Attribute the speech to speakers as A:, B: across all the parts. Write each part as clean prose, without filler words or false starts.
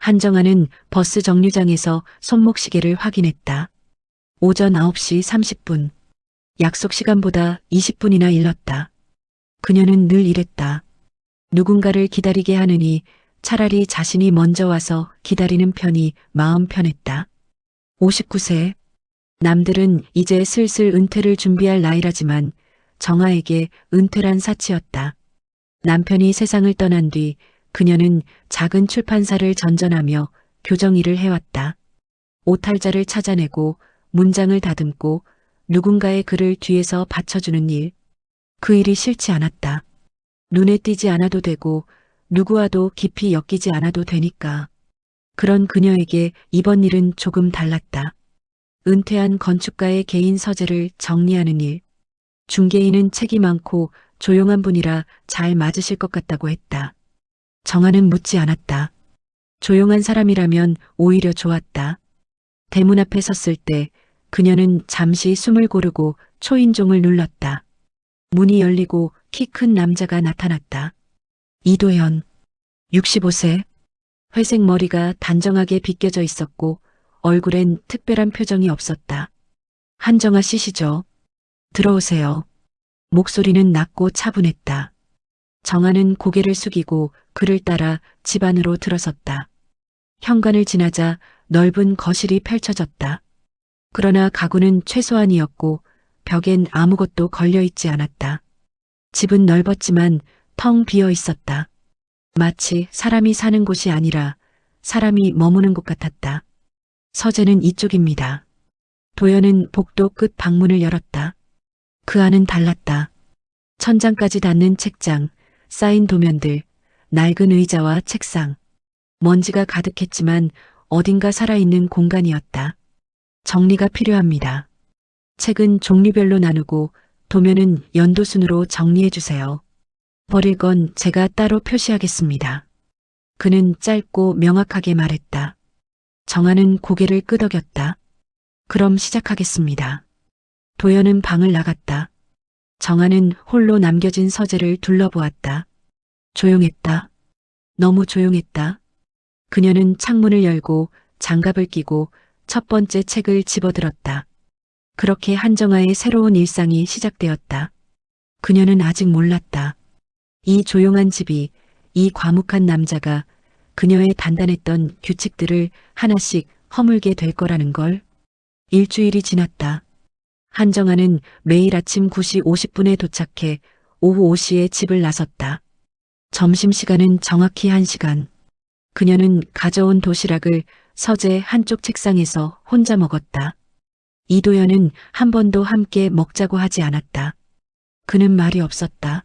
A: 한정아는 버스 정류장에서 손목시계를 확인했다. 오전 9시 30분. 약속 시간보다 20분이나 일렀다. 그녀는 늘 이랬다. 누군가를 기다리게 하느니 차라리 자신이 먼저 와서 기다리는 편이 마음 편했다. 59세. 남들은 이제 슬슬 은퇴를 준비할 나이라지만 정아에게 은퇴란 사치였다. 남편이 세상을 떠난 뒤 그녀는 작은 출판사를 전전하며 교정 일을 해왔다. 오탈자를 찾아내고 문장을 다듬고 누군가의 글을 뒤에서 받쳐주는 일. 그 일이 싫지 않았다. 눈에 띄지 않아도 되고 누구와도 깊이 엮이지 않아도 되니까. 그런 그녀에게 이번 일은 조금 달랐다. 은퇴한 건축가의 개인 서재를 정리하는 일. 중개인은 책이 많고 조용한 분이라 잘 맞으실 것 같다고 했다. 정아는 묻지 않았다. 조용한 사람이라면 오히려 좋았다. 대문 앞에 섰을 때 그녀는 잠시 숨을 고르고 초인종을 눌렀다. 문이 열리고 키 큰 남자가 나타났다. 이도현, 65세. 회색 머리가 단정하게 빗겨져 있었고 얼굴엔 특별한 표정이 없었다. 한정아 씨시죠? 들어오세요. 목소리는 낮고 차분했다. 정아는 고개를 숙이고 그를 따라 집 안으로 들어섰다. 현관을 지나자 넓은 거실이 펼쳐졌다. 그러나 가구는 최소한이었고 벽엔 아무것도 걸려있지 않았다. 집은 넓었지만 텅 비어 있었다. 마치 사람이 사는 곳이 아니라 사람이 머무는 곳 같았다. 서재는 이쪽입니다. 도연은 복도 끝 방문을 열었다. 그 안은 달랐다. 천장까지 닿는 책장, 쌓인 도면들, 낡은 의자와 책상. 먼지가 가득했지만 어딘가 살아있는 공간이었다. 정리가 필요합니다. 책은 종류별로 나누고 도면은 연도순으로 정리해 주세요. 버릴 건 제가 따로 표시하겠습니다. 그는 짧고 명확하게 말했다. 정아는 고개를 끄덕였다. 그럼 시작하겠습니다. 도연은 방을 나갔다. 정아는 홀로 남겨진 서재를 둘러보았다. 조용했다. 너무 조용했다. 그녀는 창문을 열고 장갑을 끼고 첫 번째 책을 집어들었다. 그렇게 한정아의 새로운 일상이 시작되었다. 그녀는 아직 몰랐다. 이 조용한 집이, 이 과묵한 남자가 그녀의 단단했던 규칙들을 하나씩 허물게 될 거라는 걸. 일주일이 지났다. 한정아는 매일 아침 9시 50분에 도착해 오후 5시에 집을 나섰다. 점심시간은 정확히 1시간. 그녀는 가져온 도시락을 서재 한쪽 책상에서 혼자 먹었다. 이도연은 한 번도 함께 먹자고 하지 않았다. 그는 말이 없었다.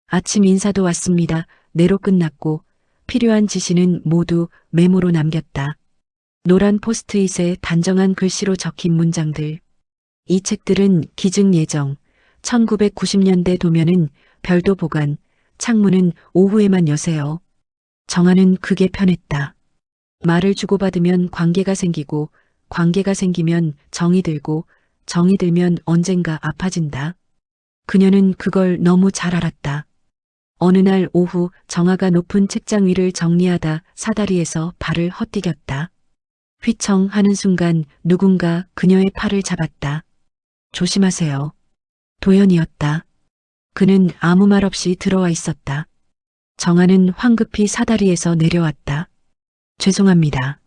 A: 아침 인사도 왔습니다. 내로 끝났고 필요한 지시는 모두 메모로 남겼다. 노란 포스트잇에 단정한 글씨로 적힌 문장들. 이 책들은 기증 예정, 1990년대 도면은 별도 보관, 창문은 오후에만 여세요. 정아는 그게 편했다. 말을 주고받으면 관계가 생기고 관계가 생기면 정이 들고 정이 들면 언젠가 아파진다. 그녀는 그걸 너무 잘 알았다. 어느 날 오후 정아가 높은 책장 위를 정리하다 사다리에서 발을 헛디뎠다. 휘청 하는 순간 누군가 그녀의 팔을 잡았다. 조심하세요. 도연이었다. 그는 아무 말 없이 들어와 있었다. 정아는 황급히 사다리에서 내려왔다. 죄송합니다.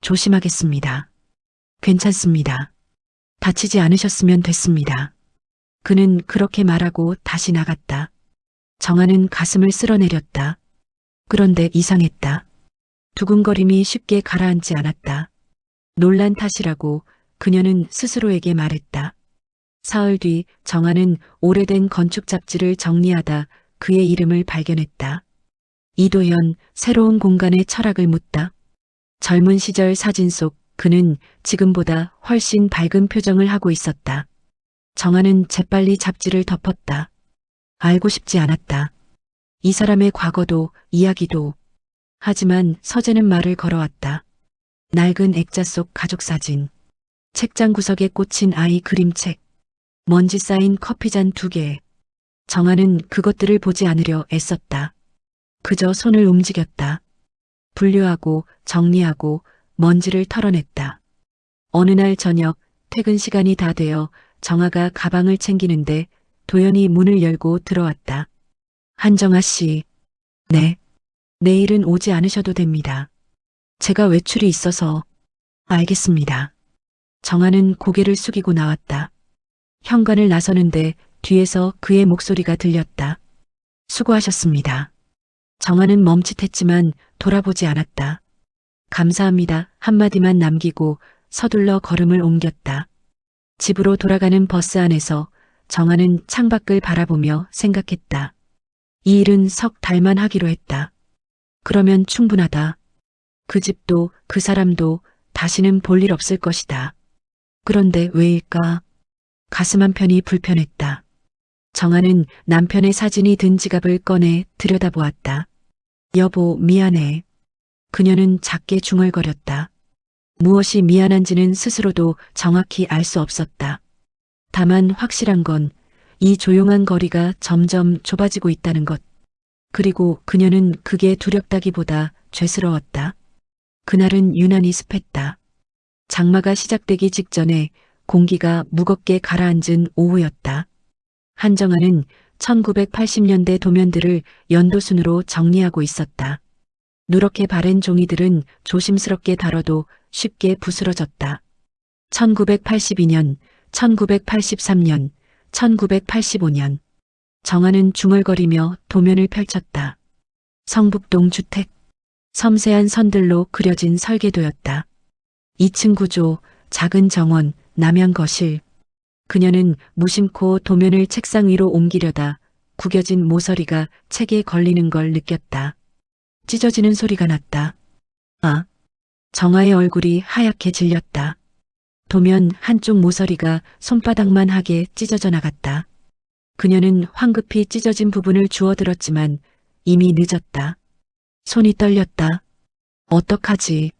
A: 조심하겠습니다. 괜찮습니다. 다치지 않으셨으면 됐습니다. 그는 그렇게 말하고 다시 나갔다. 정아는 가슴을 쓸어내렸다. 그런데 이상했다. 두근거림이 쉽게 가라앉지 않았다. 놀란 탓이라고 그녀는 스스로에게 말했다. 사흘 뒤 정아는 오래된 건축 잡지를 정리하다 그의 이름을 발견했다. 이도현, 새로운 공간의 철학을 묻다. 젊은 시절 사진 속 그는 지금보다 훨씬 밝은 표정을 하고 있었다. 정아는 재빨리 잡지를 덮었다. 알고 싶지 않았다. 이 사람의 과거도 이야기도. 하지만 서재는 말을 걸어왔다. 낡은 액자 속 가족 사진. 책장 구석에 꽂힌 아이 그림책. 먼지 쌓인 커피잔 2개. 정아는 그것들을 보지 않으려 애썼다. 그저 손을 움직였다. 분류하고 정리하고 먼지를 털어냈다. 어느 날 저녁 퇴근 시간이 다 되어 정아가 가방을 챙기는데 도연이 문을 열고 들어왔다. 한정아 씨, 네. 내일은 오지 않으셔도 됩니다. 제가 외출이 있어서. 알겠습니다. 정아는 고개를 숙이고 나왔다. 현관을 나서는데 뒤에서 그의 목소리가 들렸다. 수고하셨습니다. 정아는 멈칫했지만 돌아보지 않았다. 감사합니다. 한마디만 남기고 서둘러 걸음을 옮겼다. 집으로 돌아가는 버스 안에서 정아는 창밖을 바라보며 생각했다. 이 일은 석 달만 하기로 했다. 그러면 충분하다. 그 집도 그 사람도 다시는 볼 일 없을 것이다. 그런데 왜일까? 가슴 한편이 불편했다. 정아는 남편의 사진이 든 지갑을 꺼내 들여다보았다. 여보, 미안해. 그녀는 작게 중얼거렸다. 무엇이 미안한지는 스스로도 정확히 알 수 없었다. 다만 확실한 건 이 조용한 거리가 점점 좁아지고 있다는 것. 그리고 그녀는 그게 두렵다기보다 죄스러웠다. 그날은 유난히 습했다. 장마가 시작되기 직전에 공기가 무겁게 가라앉은 오후였다. 한정아는 1980년대 도면들을 연도순으로 정리하고 있었다. 누렇게 바랜 종이들은 조심스럽게 다뤄도 쉽게 부스러졌다. 1982년, 1983년, 1985년. 정아는 중얼거리며 도면을 펼쳤다. 성북동 주택. 섬세한 선들로 그려진 설계도였다. 2층 구조, 작은 정원, 남양 거실. 그녀는 무심코 도면을 책상 위로 옮기려다 구겨진 모서리가 책에 걸리는 걸 느꼈다. 찢어지는 소리가 났다. 아! 정아의 얼굴이 하얗게 질렸다. 도면 한쪽 모서리가 손바닥만 하게 찢어져 나갔다. 그녀는 황급히 찢어진 부분을 주워들었지만 이미 늦었다. 손이 떨렸다. 어떡하지?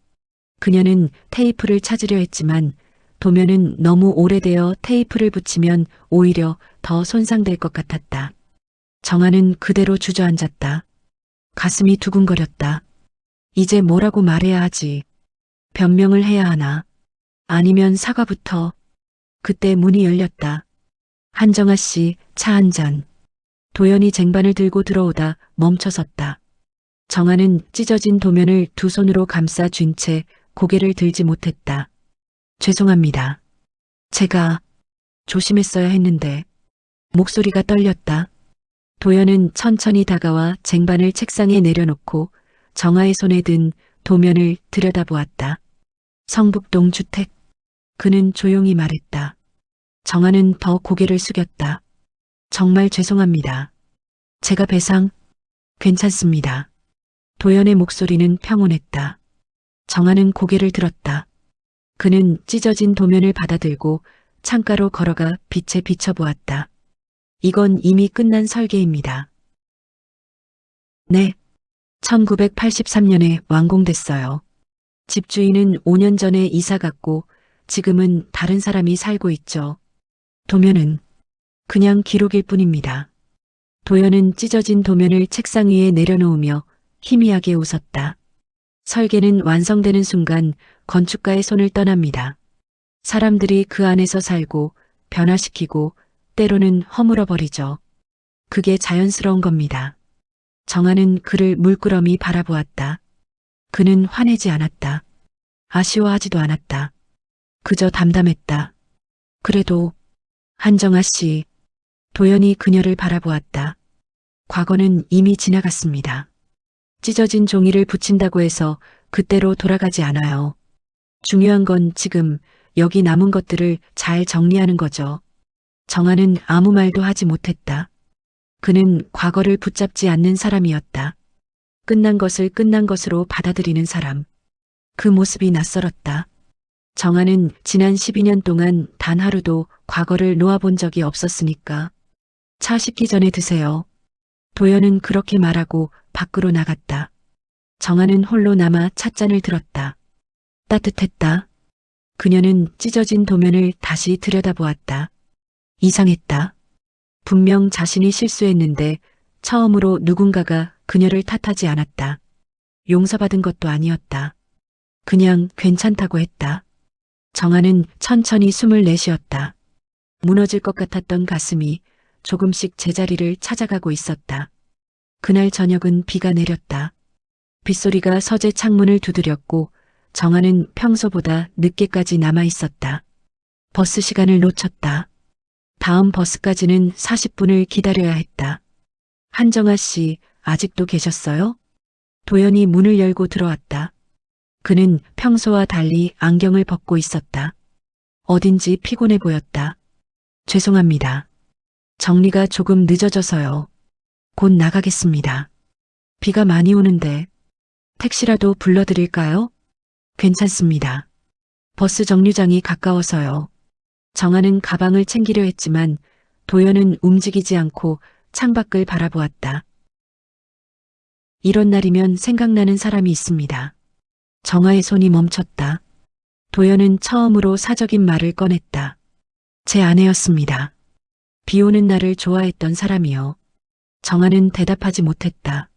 A: 그녀는 테이프를 찾으려 했지만 도면은 너무 오래되어 테이프를 붙이면 오히려 더 손상될 것 같았다. 정아는 그대로 주저앉았다. 가슴이 두근거렸다. 이제 뭐라고 말해야 하지? 변명을 해야 하나? 아니면 사과부터? 그때 문이 열렸다. 한정아 씨, 차 한 잔. 도연이 쟁반을 들고 들어오다 멈춰섰다. 정아는 찢어진 도면을 두 손으로 감싸 쥔 채 고개를 들지 못했다. 죄송합니다. 제가 조심했어야 했는데. 목소리가 떨렸다. 도연은 천천히 다가와 쟁반을 책상에 내려놓고 정아의 손에 든 도면을 들여다보았다. 성북동 주택. 그는 조용히 말했다. 정아는 더 고개를 숙였다. 정말 죄송합니다. 제가 배상? 괜찮습니다. 도연의 목소리는 평온했다. 정아는 고개를 들었다. 그는 찢어진 도면을 받아들고 창가로 걸어가 빛에 비춰보았다. 이건 이미 끝난 설계입니다. 네. 1983년에 완공됐어요. 집주인은 5년 전에 이사 갔고 지금은 다른 사람이 살고 있죠. 도면은 그냥 기록일 뿐입니다. 도연은 찢어진 도면을 책상 위에 내려놓으며 희미하게 웃었다. 설계는 완성되는 순간 건축가의 손을 떠납니다. 사람들이 그 안에서 살고 변화시키고 때로는 허물어버리죠. 그게 자연스러운 겁니다. 정아는 그를 물끄러미 바라보았다. 그는 화내지 않았다. 아쉬워하지도 않았다. 그저 담담했다. 그래도 한정아 씨. 도연이 그녀를 바라보았다. 과거는 이미 지나갔습니다. 찢어진 종이를 붙인다고 해서 그때로 돌아가지 않아요. 중요한 건 지금 여기 남은 것들을 잘 정리하는 거죠. 정아는 아무 말도 하지 못했다. 그는 과거를 붙잡지 않는 사람이었다. 끝난 것을 끝난 것으로 받아들이는 사람. 그 모습이 낯설었다. 정아는 지난 12년 동안 단 하루도 과거를 놓아본 적이 없었으니까. 차 식기 전에 드세요. 도연은 그렇게 말하고 밖으로 나갔다. 정아는 홀로 남아 찻잔을 들었다. 따뜻했다. 그녀는 찢어진 도면을 다시 들여다보았다. 이상했다. 분명 자신이 실수했는데 처음으로 누군가가 그녀를 탓하지 않았다. 용서받은 것도 아니었다. 그냥 괜찮다고 했다. 정아는 천천히 숨을 내쉬었다. 무너질 것 같았던 가슴이 조금씩 제자리를 찾아가고 있었다. 그날 저녁은 비가 내렸다. 빗소리가 서재 창문을 두드렸고 정아는 평소보다 늦게까지 남아 있었다. 버스 시간을 놓쳤다. 다음 버스까지는 40분을 기다려야 했다. 한정아 씨, 아직도 계셨어요? 도연이 문을 열고 들어왔다. 그는 평소와 달리 안경을 벗고 있었다. 어딘지 피곤해 보였다. 죄송합니다. 정리가 조금 늦어져서요. 곧 나가겠습니다. 비가 많이 오는데 택시라도 불러드릴까요? 괜찮습니다. 버스 정류장이 가까워서요. 정아는 가방을 챙기려 했지만 도연은 움직이지 않고 창밖을 바라보았다. 이런 날이면 생각나는 사람이 있습니다. 정아의 손이 멈췄다. 도연은 처음으로 사적인 말을 꺼냈다. 제 아내였습니다. 비 오는 날을 좋아했던 사람이요. 정아는 대답하지 못했다.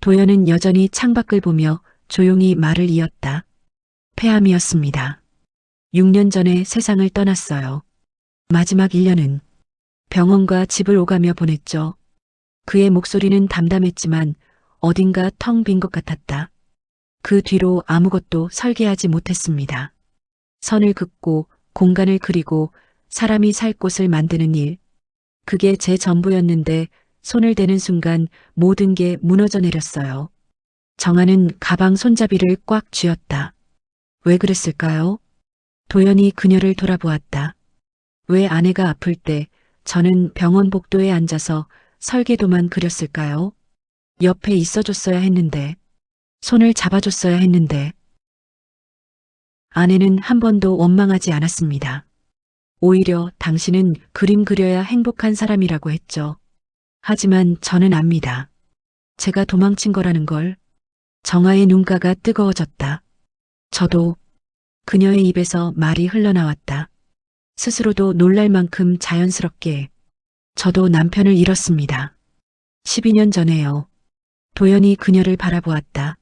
A: 도연은 여전히 창밖을 보며 조용히 말을 이었다. 폐암이었습니다. 6년 전에 세상을 떠났어요. 마지막 1년은 병원과 집을 오가며 보냈죠. 그의 목소리는 담담했지만 어딘가 텅 빈 것 같았다. 그 뒤로 아무것도 설계하지 못했습니다. 선을 긋고 공간을 그리고 사람이 살 곳을 만드는 일. 그게 제 전부였는데 손을 대는 순간 모든 게 무너져 내렸어요. 정아는 가방 손잡이를 꽉 쥐었다. 왜 그랬을까요? 도연이 그녀를 돌아보았다. 왜 아내가 아플 때 저는 병원 복도에 앉아서 설계도만 그렸을까요? 옆에 있어줬어야 했는데, 손을 잡아줬어야 했는데. 아내는 한 번도 원망하지 않았습니다. 오히려 당신은 그림 그려야 행복한 사람이라고 했죠. 하지만 저는 압니다. 제가 도망친 거라는 걸. 정아의 눈가가 뜨거워졌다. 저도. 그녀의 입에서 말이 흘러나왔다. 스스로도 놀랄 만큼 자연스럽게. 저도 남편을 잃었습니다. 12년 전에요. 도연이 그녀를 바라보았다.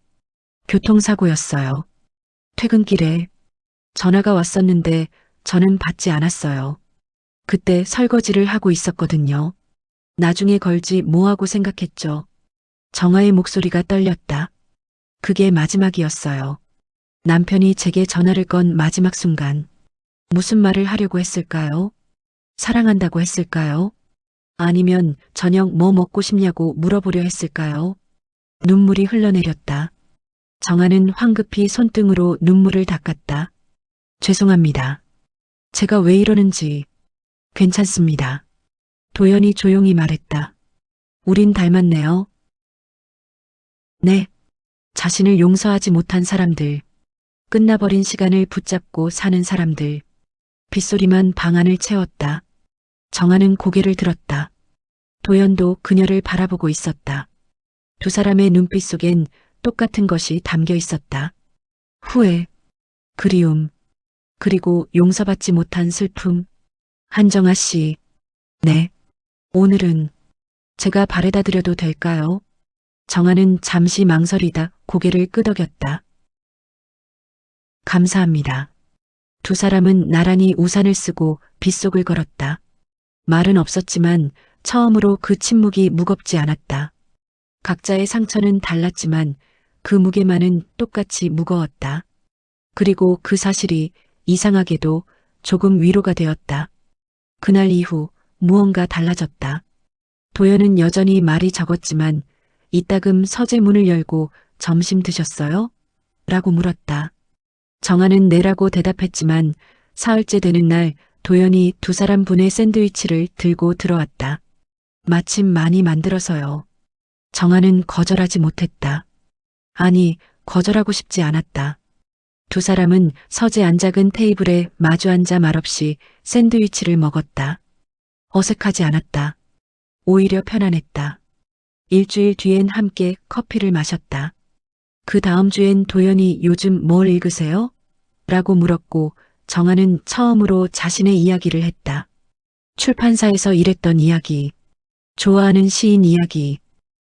A: 교통사고였어요. 퇴근길에 전화가 왔었는데 저는 받지 않았어요. 그때 설거지를 하고 있었거든요. 나중에 걸지 뭐하고 생각했죠. 정아의 목소리가 떨렸다. 그게 마지막이었어요. 남편이 제게 전화를 건 마지막 순간. 무슨 말을 하려고 했을까요? 사랑한다고 했을까요? 아니면 저녁 뭐 먹고 싶냐고 물어보려 했을까요? 눈물이 흘러내렸다. 정아는 황급히 손등으로 눈물을 닦았다. 죄송합니다. 제가 왜 이러는지. 괜찮습니다. 도연이 조용히 말했다. 우린 닮았네요. 네. 자신을 용서하지 못한 사람들. 끝나버린 시간을 붙잡고 사는 사람들. 빗소리만 방 안을 채웠다. 정아는 고개를 들었다. 도연도 그녀를 바라보고 있었다. 두 사람의 눈빛 속엔 똑같은 것이 담겨 있었다. 후회, 그리움, 그리고 용서받지 못한 슬픔. 한정아 씨, 네. 오늘은 제가 바래다 드려도 될까요? 정아는 잠시 망설이다 고개를 끄덕였다. 감사합니다. 두 사람은 나란히 우산을 쓰고 빗속을 걸었다. 말은 없었지만 처음으로 그 침묵이 무겁지 않았다. 각자의 상처는 달랐지만 그 무게만은 똑같이 무거웠다. 그리고 그 사실이 이상하게도 조금 위로가 되었다. 그날 이후 무언가 달라졌다. 도연은 여전히 말이 적었지만 이따금 서재 문을 열고 점심 드셨어요? 라고 물었다. 정아는 네라고 대답했지만 사흘째 되는 날 도연이 두 사람 분의 샌드위치를 들고 들어왔다. 마침 많이 만들어서요. 정아는 거절하지 못했다. 아니, 거절하고 싶지 않았다. 두 사람은 서재 안작은 테이블에 마주 앉아 말없이 샌드위치를 먹었다. 어색하지 않았다. 오히려 편안했다. 일주일 뒤엔 함께 커피를 마셨다. 그 다음 주엔 도연이 요즘 뭘 읽으세요? 라고 물었고 정아는 처음으로 자신의 이야기를 했다. 출판사에서 일했던 이야기, 좋아하는 시인 이야기,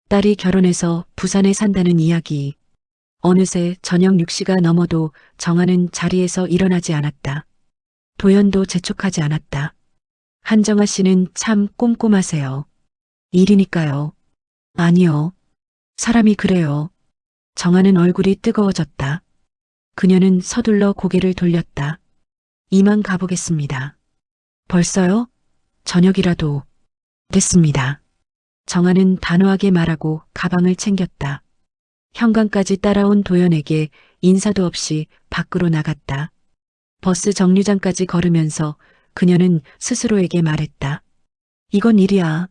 A: 딸이 결혼해서 부산에 산다는 이야기, 어느새 저녁 6시가 넘어도 정아는 자리에서 일어나지 않았다. 도연도 재촉하지 않았다. 한정아 씨는 참 꼼꼼하세요. 일이니까요. 아니요. 사람이 그래요. 정아는 얼굴이 뜨거워졌다. 그녀는 서둘러 고개를 돌렸다. 이만 가보겠습니다. 벌써요? 저녁이라도. 됐습니다. 정아는 단호하게 말하고 가방을 챙겼다. 현관까지 따라온 도연에게 인사도 없이 밖으로 나갔다. 버스 정류장까지 걸으면서 그녀는 스스로에게 말했다. 이건 일이야.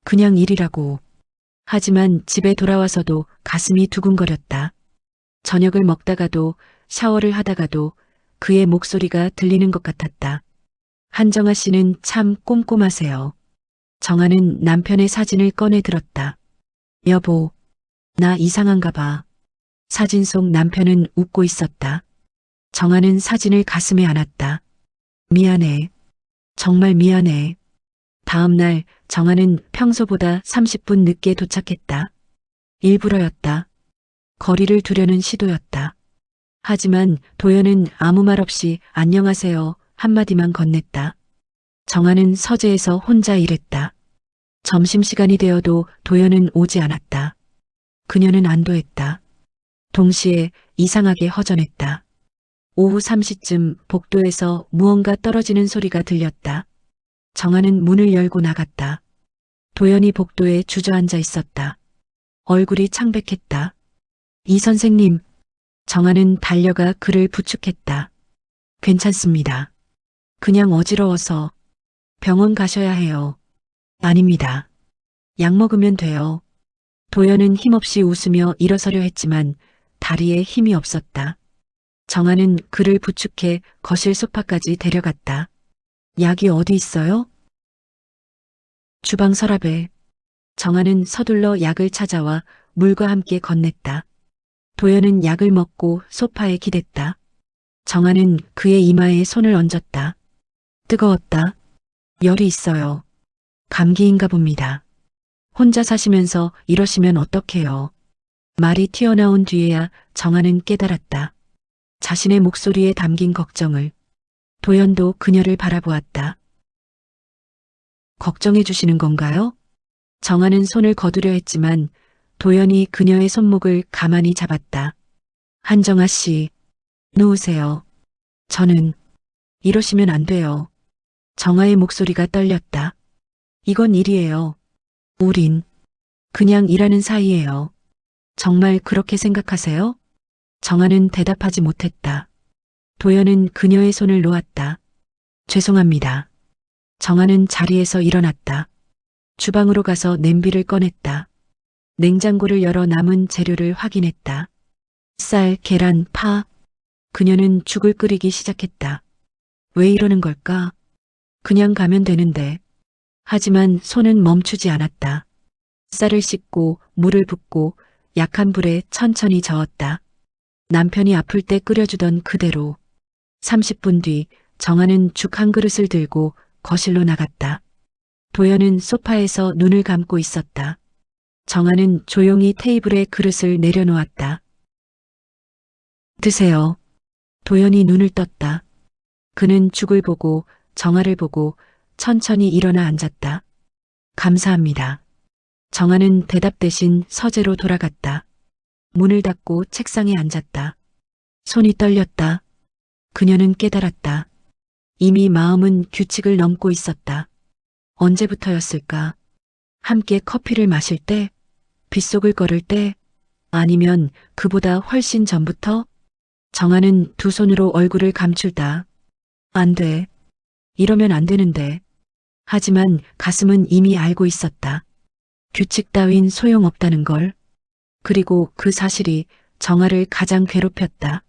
A: 그냥 일이라고. 하지만 집에 돌아와서도 가슴이 두근거렸다. 저녁을 먹다가도 샤워를 하다가도 그의 목소리가 들리는 것 같았다. 한정아 씨는 참 꼼꼼하세요. 정아는 남편의 사진을 꺼내 들었다. 여보, 나 이상한가 봐. 사진 속 남편은 웃고 있었다. 정아는 사진을 가슴에 안았다. 미안해. 정말 미안해. 다음 날 정아는 평소보다 30분 늦게 도착했다. 일부러였다. 거리를 두려는 시도였다. 하지만 도연은 아무 말 없이 안녕하세요 한마디만 건넸다. 정아는 서재에서 혼자 일했다. 점심시간이 되어도 도연은 오지 않았다. 그녀는 안도했다. 동시에 이상하게 허전했다. 오후 3시쯤 복도에서 무언가 떨어지는 소리가 들렸다. 정아는 문을 열고 나갔다. 도연이 복도에 주저앉아 있었다. 얼굴이 창백했다. 이 선생님. 정아는 달려가 그를 부축했다. 괜찮습니다. 그냥 어지러워서. 병원 가셔야 해요. 아닙니다. 약 먹으면 돼요. 도연은 힘없이 웃으며 일어서려 했지만 다리에 힘이 없었다. 정아는 그를 부축해 거실 소파까지 데려갔다. 약이 어디 있어요? 주방 서랍에. 정아는 서둘러 약을 찾아와 물과 함께 건넸다. 도연은 약을 먹고 소파에 기댔다. 정아는 그의 이마에 손을 얹었다. 뜨거웠다. 열이 있어요. 감기인가 봅니다. 혼자 사시면서 이러시면 어떡해요. 말이 튀어나온 뒤에야 정아는 깨달았다. 자신의 목소리에 담긴 걱정을. 도연도 그녀를 바라보았다. 걱정해 주시는 건가요? 정아는 손을 거두려 했지만 도연이 그녀의 손목을 가만히 잡았다. 한정아 씨, 누우세요. 저는 이러시면 안 돼요. 정아의 목소리가 떨렸다. 이건 일이에요. 우린 그냥 일하는 사이예요. 정말 그렇게 생각하세요? 정아는 대답하지 못했다. 도연은 그녀의 손을 놓았다. 죄송합니다. 정아는 자리에서 일어났다. 주방으로 가서 냄비를 꺼냈다. 냉장고를 열어 남은 재료를 확인했다. 쌀, 계란, 파. 그녀는 죽을 끓이기 시작했다. 왜 이러는 걸까? 그냥 가면 되는데. 하지만 손은 멈추지 않았다. 쌀을 씻고 물을 붓고 약한 불에 천천히 저었다. 남편이 아플 때 끓여주던 그대로. 30분 뒤 정아는 죽 한 그릇을 들고 거실로 나갔다. 도연은 소파에서 눈을 감고 있었다. 정아는 조용히 테이블에 그릇을 내려놓았다. 드세요. 도연이 눈을 떴다. 그는 죽을 보고 정아를 보고 천천히 일어나 앉았다. 감사합니다. 정아는 대답 대신 서재로 돌아갔다. 문을 닫고 책상에 앉았다. 손이 떨렸다. 그녀는 깨달았다. 이미 마음은 규칙을 넘고 있었다. 언제부터였을까? 함께 커피를 마실 때? 빗속을 걸을 때? 아니면 그보다 훨씬 전부터? 정아는 두 손으로 얼굴을 감출다. 안 돼. 이러면 안 되는데. 하지만 가슴은 이미 알고 있었다. 규칙 따윈 소용없다는 걸. 그리고 그 사실이 정아를 가장 괴롭혔다.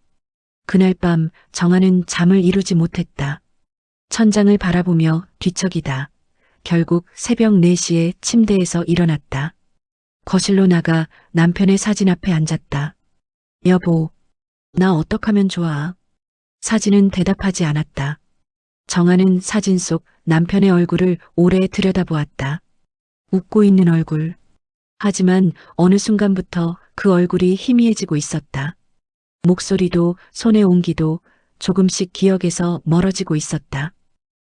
A: 그날 밤 정아는 잠을 이루지 못했다. 천장을 바라보며 뒤척이다. 결국 새벽 4시에 침대에서 일어났다. 거실로 나가 남편의 사진 앞에 앉았다. 여보, 나 어떡하면 좋아? 사진은 대답하지 않았다. 정아는 사진 속 남편의 얼굴을 오래 들여다보았다. 웃고 있는 얼굴. 하지만 어느 순간부터 그 얼굴이 희미해지고 있었다. 목소리도 손의 온기도 조금씩 기억에서 멀어지고 있었다.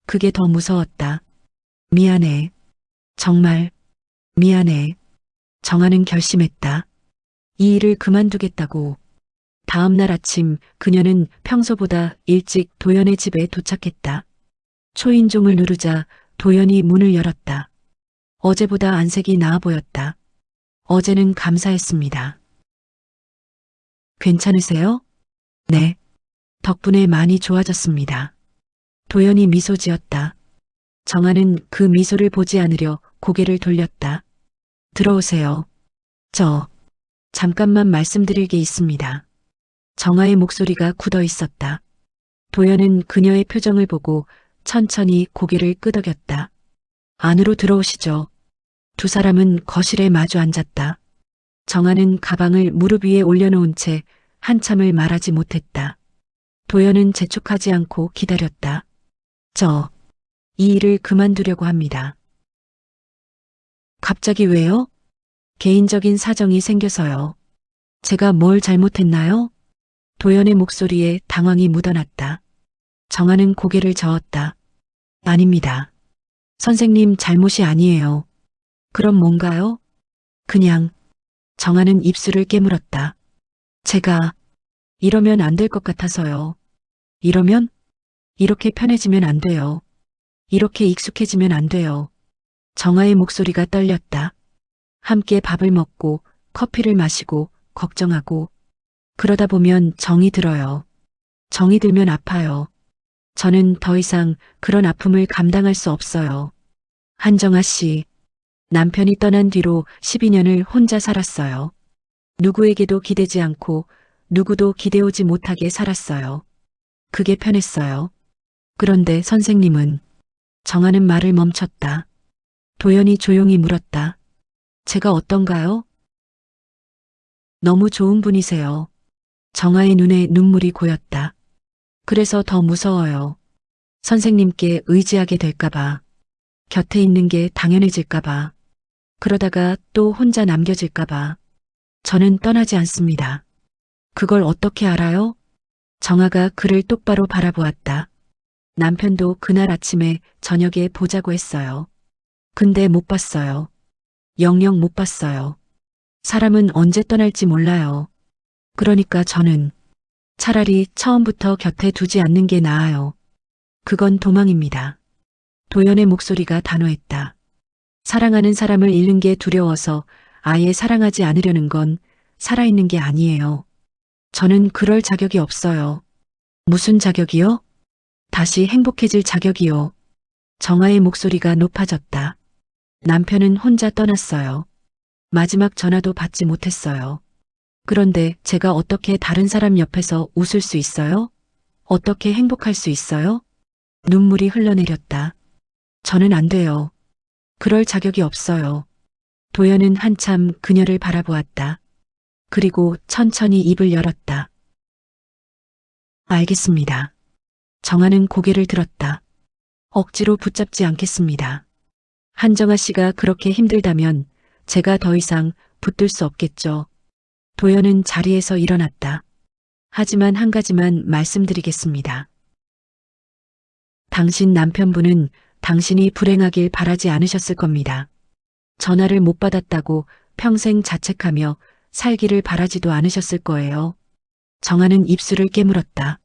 A: 그게 더 무서웠다. 미안해. 정말 미안해. 정아는 결심했다. 이 일을 그만두겠다고. 다음 날 아침 그녀는 평소보다 일찍 도연의 집에 도착했다. 초인종을 누르자 도연이 문을 열었다. 어제보다 안색이 나아 보였다. 어제는 감사했습니다. 괜찮으세요? 네. 덕분에 많이 좋아졌습니다. 도연이 미소 지었다. 정아는 그 미소를 보지 않으려 고개를 돌렸다. 들어오세요. 잠깐만 말씀드릴 게 있습니다. 정아의 목소리가 굳어 있었다. 도연은 그녀의 표정을 보고 천천히 고개를 끄덕였다. 안으로 들어오시죠. 두 사람은 거실에 마주 앉았다. 정아는 가방을 무릎 위에 올려놓은 채 한참을 말하지 못했다. 도연은 재촉하지 않고 기다렸다. 이 일을 그만두려고 합니다. 갑자기 왜요? 개인적인 사정이 생겨서요. 제가 뭘 잘못했나요? 도연의 목소리에 당황이 묻어났다. 정아는 고개를 저었다. 아닙니다. 선생님 잘못이 아니에요. 그럼 뭔가요? 그냥. 정아는 입술을 깨물었다. 제가 이러면 안 될 것 같아서요. 이러면? 이렇게 편해지면 안 돼요. 이렇게 익숙해지면 안 돼요. 정아의 목소리가 떨렸다. 함께 밥을 먹고 커피를 마시고 걱정하고 그러다 보면 정이 들어요. 정이 들면 아파요. 저는 더 이상 그런 아픔을 감당할 수 없어요. 한정아 씨, 남편이 떠난 뒤로 12년을 혼자 살았어요. 누구에게도 기대지 않고 누구도 기대오지 못하게 살았어요. 그게 편했어요. 그런데 선생님은 정하는 말을 멈췄다. 도연이 조용히 물었다. 제가 어떤가요? 너무 좋은 분이세요. 정아의 눈에 눈물이 고였다. 그래서 더 무서워요. 선생님께 의지하게 될까봐. 곁에 있는 게 당연해질까봐. 그러다가 또 혼자 남겨질까봐. 저는 떠나지 않습니다. 그걸 어떻게 알아요? 정아가 그를 똑바로 바라보았다. 남편도 그날 아침에 저녁에 보자고 했어요. 근데 못 봤어요. 영영 못 봤어요. 사람은 언제 떠날지 몰라요. 그러니까 저는 차라리 처음부터 곁에 두지 않는 게 나아요. 그건 도망입니다. 도연의 목소리가 단호했다. 사랑하는 사람을 잃는 게 두려워서 아예 사랑하지 않으려는 건 살아있는 게 아니에요. 저는 그럴 자격이 없어요. 무슨 자격이요? 다시 행복해질 자격이요. 정아의 목소리가 높아졌다. 남편은 혼자 떠났어요. 마지막 전화도 받지 못했어요. 그런데 제가 어떻게 다른 사람 옆에서 웃을 수 있어요? 어떻게 행복할 수 있어요? 눈물이 흘러내렸다. 저는 안 돼요. 그럴 자격이 없어요. 도연은 한참 그녀를 바라보았다. 그리고 천천히 입을 열었다. 알겠습니다. 정아는 고개를 들었다. 억지로 붙잡지 않겠습니다. 한정아 씨가 그렇게 힘들다면 제가 더 이상 붙들 수 없겠죠. 도연은 자리에서 일어났다. 하지만 한 가지만 말씀드리겠습니다. 당신 남편분은 당신이 불행하길 바라지 않으셨을 겁니다. 전화를 못 받았다고 평생 자책하며 살기를 바라지도 않으셨을 거예요. 정아는 입술을 깨물었다.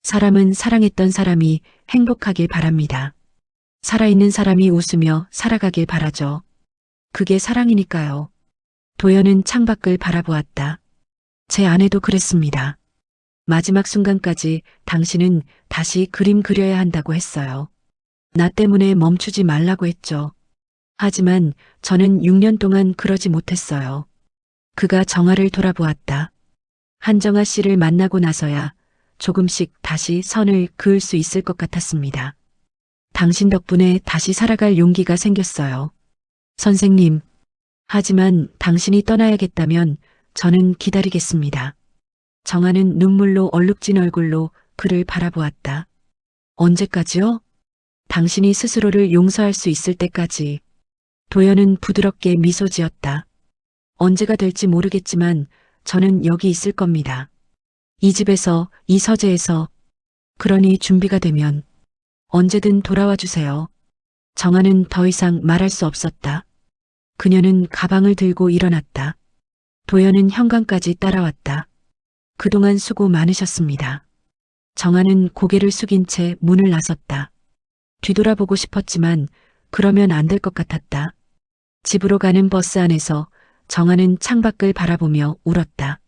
A: 사람은 사랑했던 사람이 행복하길 바랍니다. 살아있는 사람이 웃으며 살아가길 바라죠. 그게 사랑이니까요. 도연은 창밖을 바라보았다. 제 아내도 그랬습니다. 마지막 순간까지 당신은 다시 그림 그려야 한다고 했어요. 나 때문에 멈추지 말라고 했죠. 하지만 저는 6년 동안 그러지 못했어요. 그가 정아를 돌아보았다. 한정아 씨를 만나고 나서야 조금씩 다시 선을 그을 수 있을 것 같았습니다. 당신 덕분에 다시 살아갈 용기가 생겼어요. 선생님, 하지만 당신이 떠나야겠다면 저는 기다리겠습니다. 정아는 눈물로 얼룩진 얼굴로 그를 바라보았다. 언제까지요? 당신이 스스로를 용서할 수 있을 때까지. 도연은 부드럽게 미소 지었다. 언제가 될지 모르겠지만 저는 여기 있을 겁니다. 이 집에서, 이 서재에서. 그러니 준비가 되면 언제든 돌아와 주세요. 정아는 더 이상 말할 수 없었다. 그녀는 가방을 들고 일어났다. 도연은 현관까지 따라왔다. 그동안 수고 많으셨습니다. 정아는 고개를 숙인 채 문을 나섰다. 뒤돌아보고 싶었지만 그러면 안 될 것 같았다. 집으로 가는 버스 안에서 정아는 창밖을 바라보며 울었다.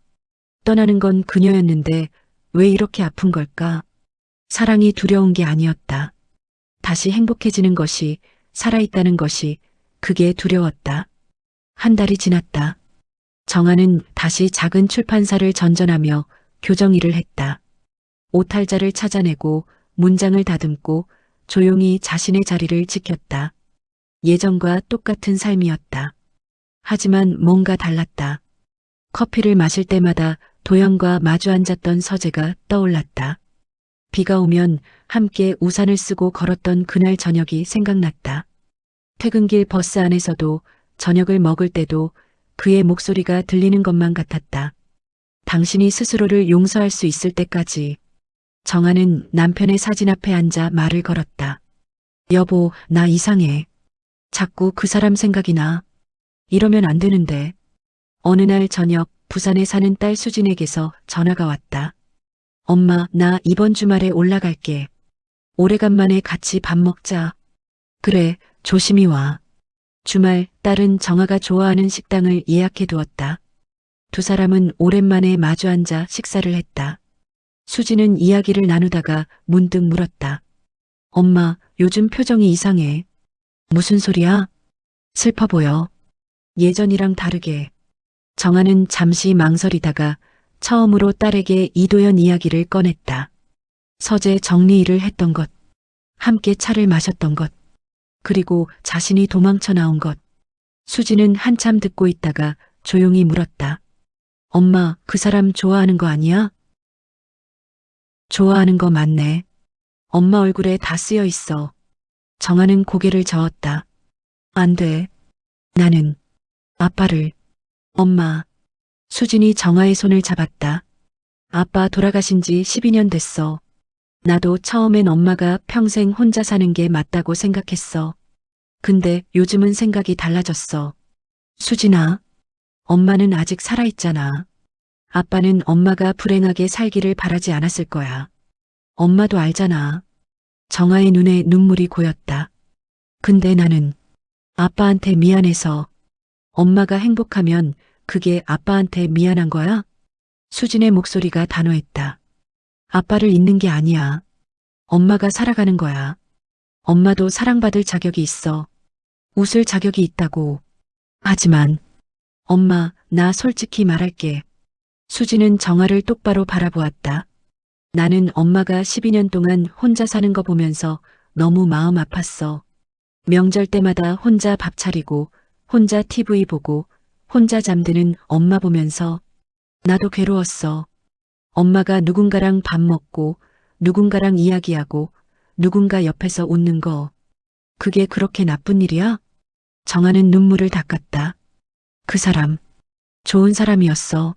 A: 떠나는 건 그녀였는데 왜 이렇게 아픈 걸까? 사랑이 두려운 게 아니었다. 다시 행복해지는 것이, 살아있다는 것이, 그게 두려웠다. 한 달이 지났다. 정아는 다시 작은 출판사를 전전하며 교정일을 했다. 오탈자를 찾아내고 문장을 다듬고 조용히 자신의 자리를 지켰다. 예전과 똑같은 삶이었다. 하지만 뭔가 달랐다. 커피를 마실 때마다 도연과 마주 앉았던 서재가 떠올랐다. 비가 오면 함께 우산을 쓰고 걸었던 그날 저녁이 생각났다. 퇴근길 버스 안에서도 저녁을 먹을 때도 그의 목소리가 들리는 것만 같았다. 당신이 스스로를 용서할 수 있을 때까지. 정아는 남편의 사진 앞에 앉아 말을 걸었다. 여보, 나 이상해. 자꾸 그 사람 생각이 나. 이러면 안 되는데. 어느 날 저녁 부산에 사는 딸 수진에게서 전화가 왔다. 엄마, 나 이번 주말에 올라갈게. 오래간만에 같이 밥 먹자. 그래, 조심히 와. 주말 딸은 정아가 좋아하는 식당을 예약해 두었다. 두 사람은 오랜만에 마주 앉아 식사를 했다. 수지는 이야기를 나누다가 문득 물었다. 엄마, 요즘 표정이 이상해. 무슨 소리야? 슬퍼 보여. 예전이랑 다르게. 정아는 잠시 망설이다가 처음으로 딸에게 이도연 이야기를 꺼냈다. 서재 정리일을 했던 것, 함께 차를 마셨던 것, 그리고 자신이 도망쳐 나온 것. 수지는 한참 듣고 있다가 조용히 물었다. 엄마, 그 사람 좋아하는 거 아니야? 좋아하는 거 맞네. 엄마 얼굴에 다 쓰여 있어. 정아는 고개를 저었다. 안 돼. 나는 아빠를. 엄마. 수진이 정아의 손을 잡았다. 아빠 돌아가신 지 12년 됐어. 나도 처음엔 엄마가 평생 혼자 사는 게 맞다고 생각했어. 근데 요즘은 생각이 달라졌어. 수진아, 엄마는 아직 살아있잖아. 아빠는 엄마가 불행하게 살기를 바라지 않았을 거야. 엄마도 알잖아. 정아의 눈에 눈물이 고였다. 근데 나는 아빠한테 미안해서. 엄마가 행복하면 그게 아빠한테 미안한 거야? 수진의 목소리가 단호했다. 아빠를 잊는 게 아니야. 엄마가 살아가는 거야. 엄마도 사랑받을 자격이 있어. 웃을 자격이 있다고. 하지만 엄마, 나 솔직히 말할게. 수지는 정아를 똑바로 바라보았다. 나는 엄마가 12년 동안 혼자 사는 거 보면서 너무 마음 아팠어. 명절 때마다 혼자 밥 차리고, 혼자 TV 보고, 혼자 잠드는 엄마 보면서 나도 괴로웠어. 엄마가 누군가랑 밥 먹고, 누군가랑 이야기하고, 누군가 옆에서 웃는 거. 그게 그렇게 나쁜 일이야? 정아는 눈물을 닦았다. 그 사람, 좋은 사람이었어.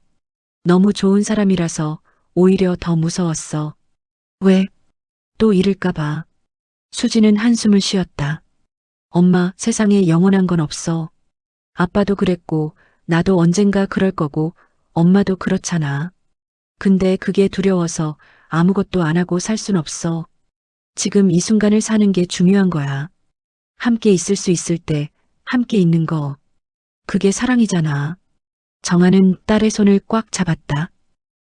A: 너무 좋은 사람이라서 오히려 더 무서웠어. 왜? 또 잃을까봐. 수지는 한숨을 쉬었다. 엄마, 세상에 영원한 건 없어. 아빠도 그랬고, 나도 언젠가 그럴 거고, 엄마도 그렇잖아. 근데 그게 두려워서 아무것도 안 하고 살 순 없어. 지금 이 순간을 사는 게 중요한 거야. 함께 있을 수 있을 때, 함께 있는 거. 그게 사랑이잖아. 정아는 딸의 손을 꽉 잡았다.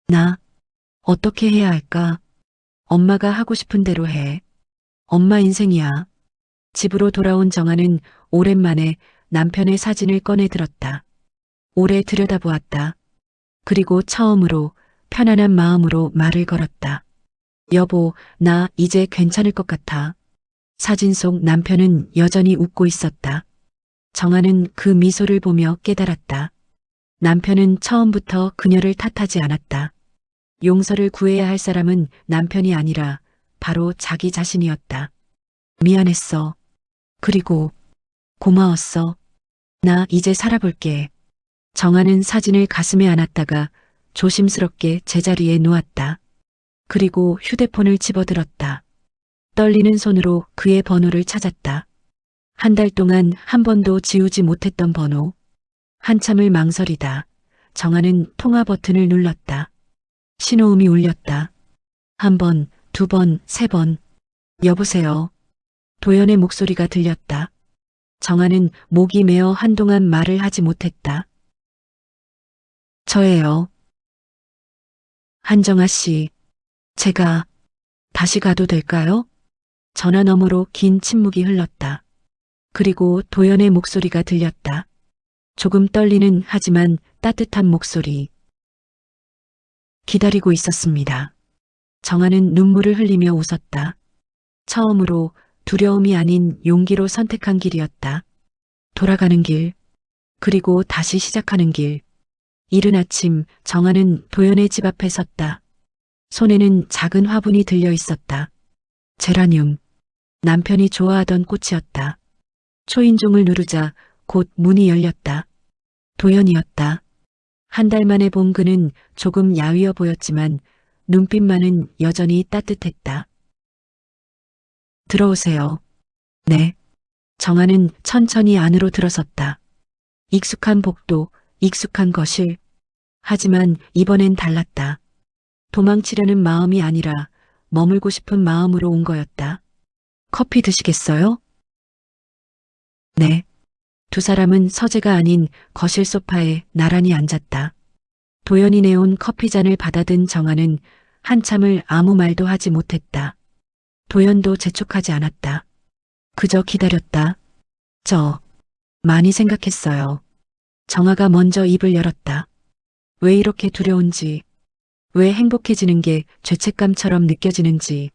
A: 나, 어떻게 해야 할까? 엄마가 하고 싶은 대로 해. 엄마 인생이야. 집으로 돌아온 정아는 오랜만에 남편의 사진을 꺼내 들었다. 오래 들여다보았다. 그리고 처음으로 편안한 마음으로 말을 걸었다. 여보, 나 이제 괜찮을 것 같아. 사진 속 남편은 여전히 웃고 있었다. 정아는 그 미소를 보며 깨달았다. 남편은 처음부터 그녀를 탓하지 않았다. 용서를 구해야 할 사람은 남편이 아니라 바로 자기 자신이었다. 미안했어. 그리고 고마웠어. 나 이제 살아볼게. 정아는 사진을 가슴에 안았다가 조심스럽게 제자리에 놓았다. 그리고 휴대폰을 집어들었다. 떨리는 손으로 그의 번호를 찾았다. 한 달 동안 한 번도 지우지 못했던 번호. 한참을 망설이다 정아는 통화 버튼을 눌렀다. 신호음이 울렸다. 한 번, 두 번, 세 번. 여보세요. 도연의 목소리가 들렸다. 정아는 목이 메어 한동안 말을 하지 못했다. 저예요. 한정아 씨, 제가 다시 가도 될까요? 전화 너머로 긴 침묵이 흘렀다. 그리고 도연의 목소리가 들렸다. 조금 떨리는 하지만 따뜻한 목소리. 기다리고 있었습니다. 정아는 눈물을 흘리며 웃었다. 처음으로 두려움이 아닌 용기로 선택한 길이었다. 돌아가는 길, 그리고 다시 시작하는 길. 이른 아침 정아는 도연의 집 앞에 섰다. 손에는 작은 화분이 들려 있었다. 제라늄, 남편이 좋아하던 꽃이었다. 초인종을 누르자 곧 문이 열렸다. 도연이었다. 한 달 만에 본 그는 조금 야위어 보였지만 눈빛만은 여전히 따뜻했다. 들어오세요. 네. 정아는 천천히 안으로 들어섰다. 익숙한 복도, 익숙한 거실. 하지만 이번엔 달랐다. 도망치려는 마음이 아니라 머물고 싶은 마음으로 온 거였다. 커피 드시겠어요? 네. 두 사람은 서재가 아닌 거실 소파에 나란히 앉았다. 도연이 내온 커피잔을 받아든 정아는 한참을 아무 말도 하지 못했다. 도연도 재촉하지 않았다. 그저 기다렸다. 많이 생각했어요. 정아가 먼저 입을 열었다. 왜 이렇게 두려운지, 왜 행복해지는 게 죄책감처럼 느껴지는지.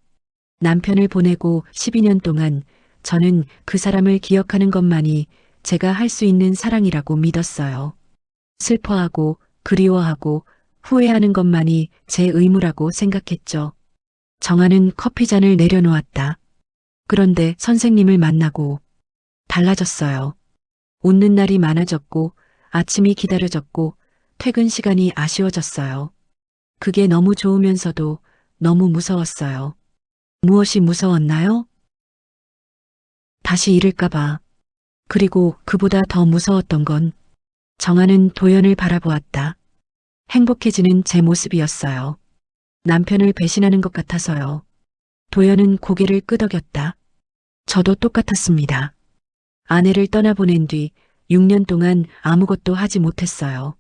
A: 남편을 보내고 12년 동안 저는 그 사람을 기억하는 것만이 제가 할 수 있는 사랑이라고 믿었어요. 슬퍼하고 그리워하고 후회하는 것만이 제 의무라고 생각했죠. 정아는 커피잔을 내려놓았다. 그런데 선생님을 만나고 달라졌어요. 웃는 날이 많아졌고 아침이 기다려졌고 퇴근 시간이 아쉬워졌어요. 그게 너무 좋으면서도 너무 무서웠어요. 무엇이 무서웠나요? 다시 잃을까봐. 그리고 그보다 더 무서웠던 건 정아는 도연을 바라보았다. 행복해지는 제 모습이었어요. 남편을 배신하는 것 같아서요. 도연은 고개를 끄덕였다. 저도 똑같았습니다. 아내를 떠나보낸 뒤 6년 동안 아무것도 하지 못했어요.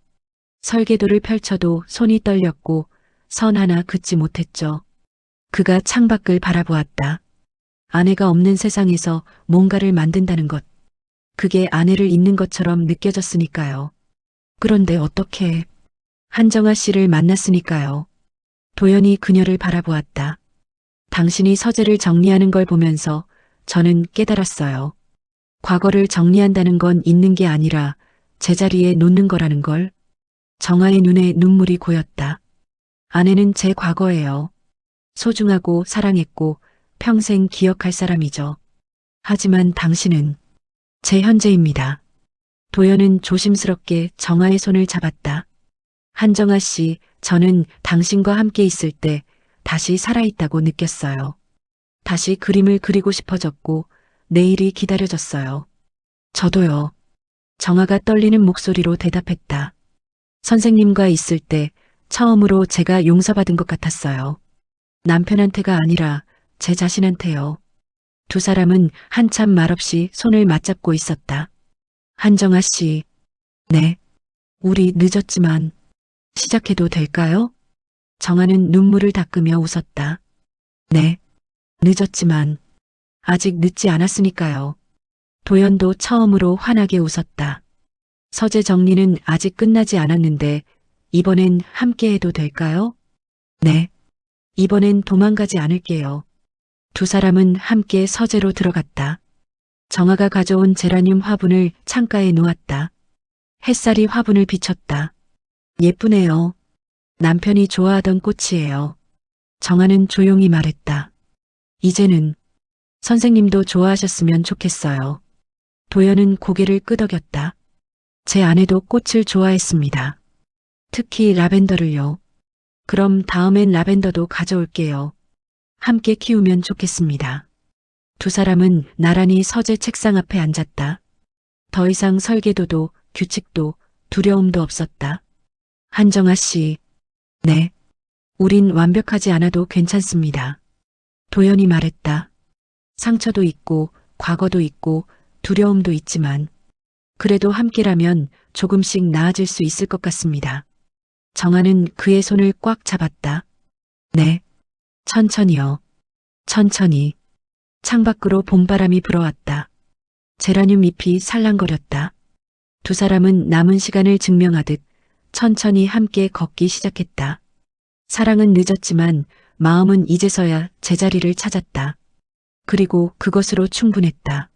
A: 설계도를 펼쳐도 손이 떨렸고 선 하나 긋지 못했죠. 그가 창밖을 바라보았다. 아내가 없는 세상에서 뭔가를 만든다는 것. 그게 아내를 잊는 것처럼 느껴졌으니까요. 그런데 어떻게 한정아 씨를 만났으니까요. 도연이 그녀를 바라보았다. 당신이 서재를 정리하는 걸 보면서 저는 깨달았어요. 과거를 정리한다는 건 잊는 게 아니라 제자리에 놓는 거라는 걸. 정아의 눈에 눈물이 고였다. 아내는 제 과거예요. 소중하고 사랑했고 평생 기억할 사람이죠. 하지만 당신은 제 현재입니다. 도연은 조심스럽게 정아의 손을 잡았다. 한정아 씨, 저는 당신과 함께 있을 때 다시 살아있다고 느꼈어요. 다시 그림을 그리고 싶어졌고 내일이 기다려졌어요. 저도요. 정아가 떨리는 목소리로 대답했다. 선생님과 있을 때 처음으로 제가 용서받은 것 같았어요. 남편한테가 아니라 제 자신한테요. 두 사람은 한참 말없이 손을 맞잡고 있었다. 한정아 씨, 네. 우리 늦었지만 시작해도 될까요? 정아는 눈물을 닦으며 웃었다. 네. 늦었지만 아직 늦지 않았으니까요. 도연도 처음으로 환하게 웃었다. 서재 정리는 아직 끝나지 않았는데 이번엔 함께 해도 될까요? 네. 이번엔 도망가지 않을게요. 두 사람은 함께 서재로 들어갔다. 정아가 가져온 제라늄 화분을 창가에 놓았다. 햇살이 화분을 비췄다. 예쁘네요. 남편이 좋아하던 꽃이에요. 정아는 조용히 말했다. 이제는 선생님도 좋아하셨으면 좋겠어요. 도연은 고개를 끄덕였다. 제 아내도 꽃을 좋아했습니다. 특히 라벤더를요. 그럼 다음엔 라벤더도 가져올게요. 함께 키우면 좋겠습니다. 두 사람은 나란히 서재 책상 앞에 앉았다. 더 이상 설계도도 규칙도 두려움도 없었다. 한정아 씨, 네. 우린 완벽하지 않아도 괜찮습니다. 도연이 말했다. 상처도 있고 과거도 있고 두려움도 있지만 그래도 함께라면 조금씩 나아질 수 있을 것 같습니다. 정아는 그의 손을 꽉 잡았다. 네. 천천히요. 천천히. 창밖으로 봄바람이 불어왔다. 제라늄 잎이 살랑거렸다. 두 사람은 남은 시간을 증명하듯 천천히 함께 걷기 시작했다. 사랑은 늦었지만 마음은 이제서야 제자리를 찾았다. 그리고 그것으로 충분했다.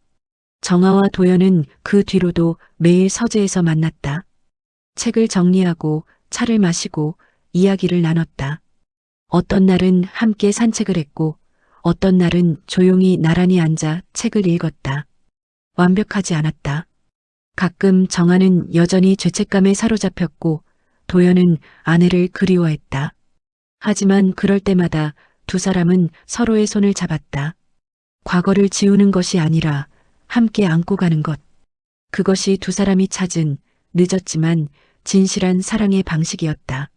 A: 정아와 도연은 그 뒤로도 매일 서재에서 만났다. 책을 정리하고 차를 마시고 이야기를 나눴다. 어떤 날은 함께 산책을 했고 어떤 날은 조용히 나란히 앉아 책을 읽었다. 완벽하지 않았다. 가끔 정아는 여전히 죄책감에 사로잡혔고 도연은 아내를 그리워했다. 하지만 그럴 때마다 두 사람은 서로의 손을 잡았다. 과거를 지우는 것이 아니라 함께 안고 가는 것. 그것이 두 사람이 찾은 늦었지만 진실한 사랑의 방식이었다.